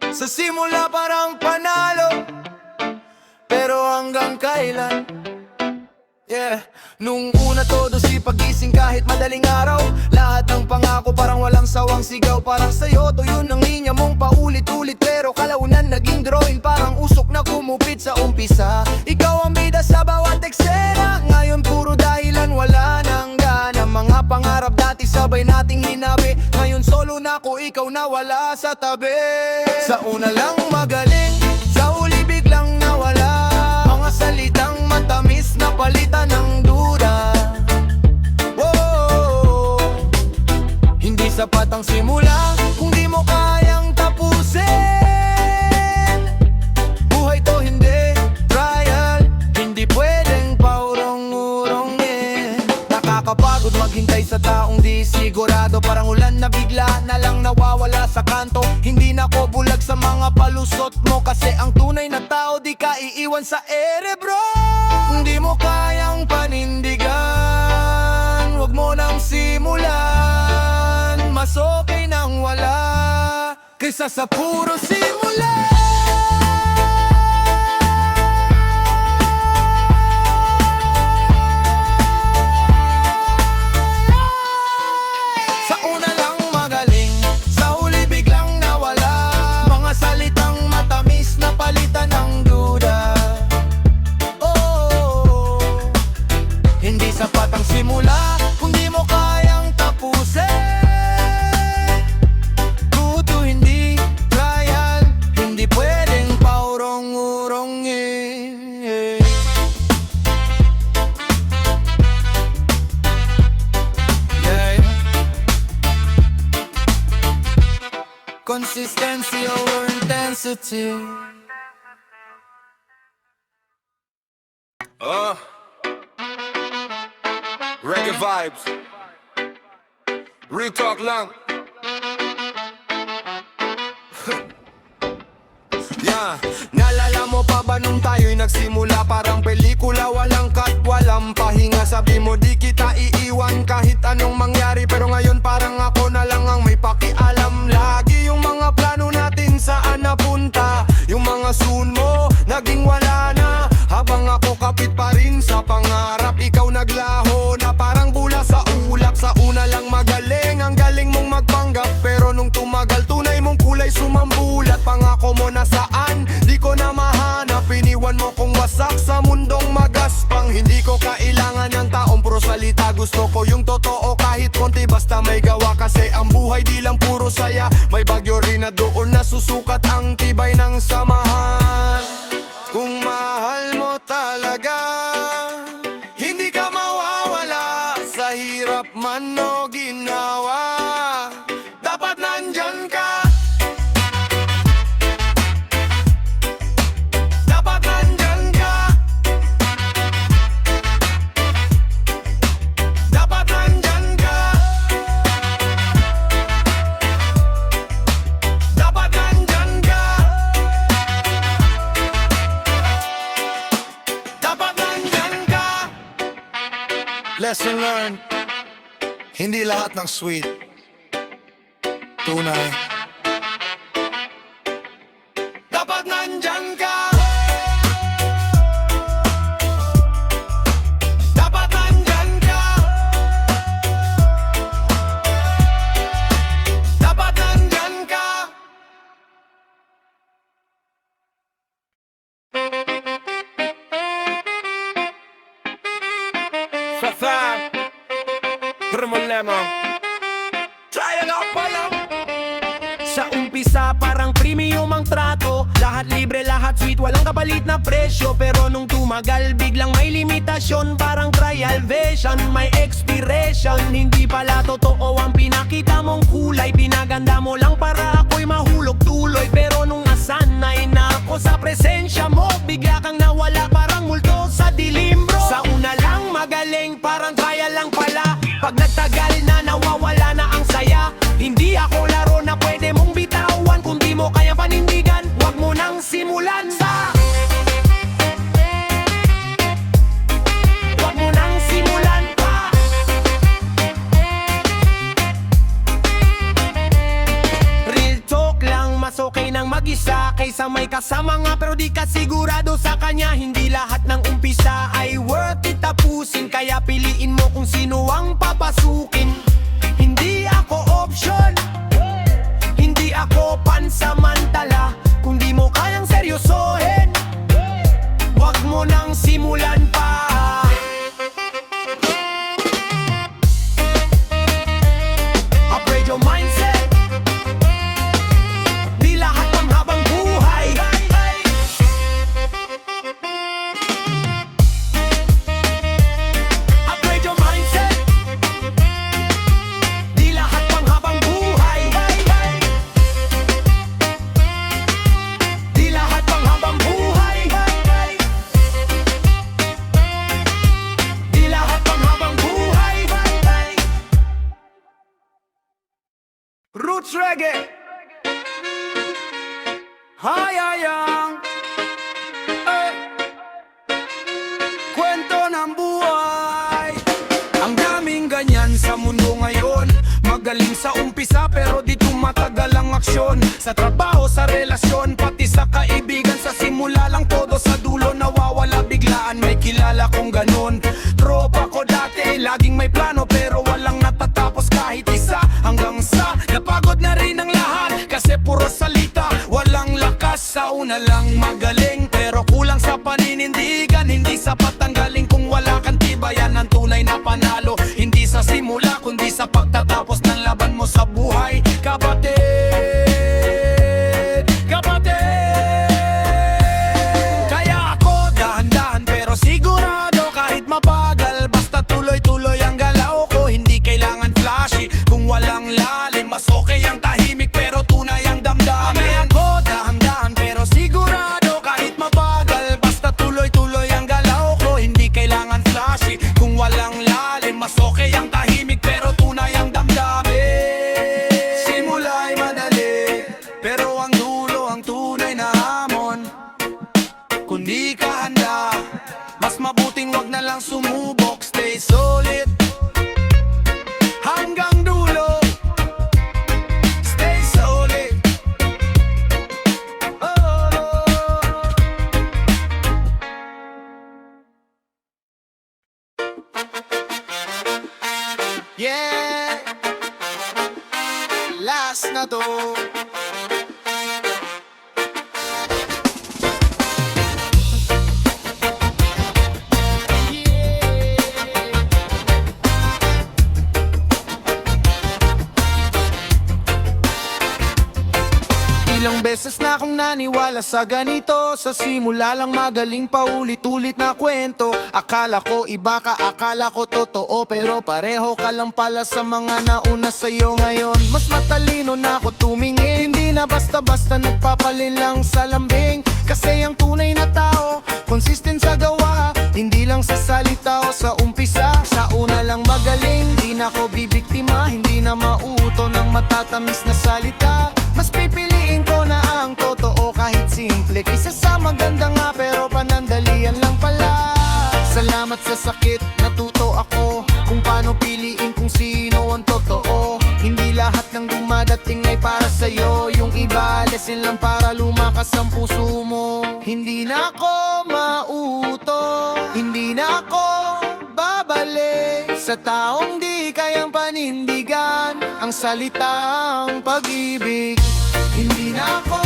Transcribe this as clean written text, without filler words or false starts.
Sa simula parang panalo, pero hanggang kailan? Yeah. Nung una todo si pagising kahit madaling araw, lahat ng pangako parang walang sawang sigaw. Parang sa'yo to yun ang linya mong paulit-ulit, pero kalaunan naging drawing, parang usok na kumupit sa umpisa. Ikaw ang bida sa bawat eksena, ngayon puro dahilan, wala nang gana. Mga pangarap dati sabay nating hinabi, ngayon solo na ko, ikaw na wala sa tabi. Sa una lang magaling, sa huli biglang nawala. Mga salitang matamis na palitan ng duda. Whoa, hindi sapat ang simula kung di mo kayang tapusin. Buhay to hindi trial, hindi pwedeng paurong-urongin. Nakakapagod maghintay sa taong di sigurado, parang ulan na bigla na lang nawawala sa kanto. Hindi na ko bulag sa mga palusot mo, kasi ang tunay na tao di ka iiwan sa ere, bro. Kung di mo kayang panindigan, wag mo nang simulan. Mas okay nang wala kaysa sa puro simula. Sa una lang magaling, sa huli biglang nawala. Mga salitang matamis na palitan ng duda. Oh, hindi sapat ang simula kung di mo kayang tapusin. Kuto hindi trial, hindi pwedeng paurong-urongin. Yeah. Consistency over intensity. Reggae vibes, real talk lang. Yeah. Naalala mo pa ba nung tayo'y nagsimula? Parang pelikula, walang cut, walang pahinga. Sabi mo di kita iiwan kahit anong mangyari, pero ngayon parang ako na lang ang may pakialam. Lagi yung mga plano natin saan napunta, yung mga soon mo naging wala na. Habang ako kapit pa rin sa pangarap, ikaw naglaho na parang bula sa ulap. Sa una lang magaling, ang galing mong magpanggap, pero nung tumagal tunay mong kulay sumambulat. Pangako mo na saan, di ko na mahanap. Iniwan mo kong wasak sa mundong magaspang. Hindi ko kailangan ng taong puro salita, gusto ko yung totoo kahit konti, basta may gawa. Kasi ang buhay di lang puro saya, may bagyo rin na doon na susukat ang tibay ng samahan. Kung mahal mo talaga, hindi ka mawawala sa hirap man o ginawa. Dapat nandyan ka. Dapat nandyan ka. Dapat nandyan ka. Dapat nandyan ka. Dapat nandyan ka. Lesson learned, hindi lahat ng sweet tunay. Dapat nandyan ka. Dapat nandyan ka. Dapat nandyan ka. Sasa, Remolema. Try it out pala. Sa umpisa parang premium ang trato, lahat libre, lahat sweet, walang kapalit na presyo. Pero nung tumagal biglang may limitasyon, parang trial version, may expiration. Hindi pala totoo ang pinakita mong kulay, pinaganda mo lang para ako'y mahulog tuloy. Pero nung nasanay na ako sa presensya mo, bigla kang nawala parang multo sa dilim, bro. Sa una lang magaling, parang trial lang pala. Pag nagtagal na nawawala na ang saya. Hindi ako laro na pwede mong bitawan, kung di mo kaya panindigan, wag mo nang simulan sa. Wag mo nang simulan pa. mag-isa kaysa may kasama nga pero di ka sigurado sa kanya. Hindi lahat ng umpisa ay worth it tapusin, kaya piliin mo kung sino ang papasukin. Hindi ako option, hindi ako pansamantala. Kung di mo kayang seryosohin, wag mo nang simulan pa. Upgrade your mindset, di lahat ng habang buhay. Upgrade your mindset, di lahat ng habang buhay. Di lahat ng habang buhay. Di lahat ng habang buhay. Roots Reggae, hayayang kwento ng buhay. Ang daming ganyan sa mundo ngayon, magaling sa umpisa pero di tumatagal ang aksyon. Sa trabaho, sa relasyon, pati sa kaibigan, sa simula lang todo, sa dulo nawawala biglaan. May kilala kong ganun, tropa ko dati, laging may plano pero walang natatapos kahit isa. Hanggang sa napagod na rin ang lahat, kasi puro salita, walang lakas. Sa una lang magaling pero kulang sa paninindigan. Hindi sapat ang galing kung wala kang tibayan. Ang tunay na panalo, hindi sa simula kundi sa pagtatapos ng laban mo sa buhay. Kapatid, kapatid. Kaya ako dahan-dahan pero sigurado, kahit mabagal basta tuloy-tuloy ang galaw ko. Hindi kailangan flashy kung walang lalim, mas okay ang tahimik pero tunay ang damdamin. Ako dahan-dahan pero sigurado, kahit mabagal basta tuloy-tuloy ang galaw ko. Hindi kailangan flashy kung walang lalim, mas okay ang tahimik pero tunay ang damdamin. Simula ay madali pero ang dulo ang tunay na hamon. Kung di ka handa, mas mabuting wag na lang sumubok. Stay solid hanggang dulo. Stay solid. Oh. Yeah, last na to. Ilang beses na akong naniwala sa ganito, sa simula lang magaling paulit-ulit na kwento. Akala ko iba ka, akala ko totoo, pero pareho ka lang pala sa mga nauna sa'yo. Ngayon mas matalino na ako tumingin, hindi na basta-basta nagpapalin lang sa lambing. Kasi ang tunay na tao, consistent sa gawa, hindi lang sa salita o sa umpisa. Sa una lang magaling, di na ako bibiktima, hindi na mauto ng matatamis na salita. Mas pipiliin ko na ang totoo kahit simple, kaysa sa maganda nga pero panandalian lang pala. Salamat sa sakit, natuto ako kung paano piliin kung sino ang totoo. Hindi lahat ng dumadating ay para sa'yo, yung iba lesson lang para lumakas ang puso mo. Hindi na ako mauto, hindi na ako babalik sa taong di kayang panindigan ang salitang pag-ibig. Hindi na ako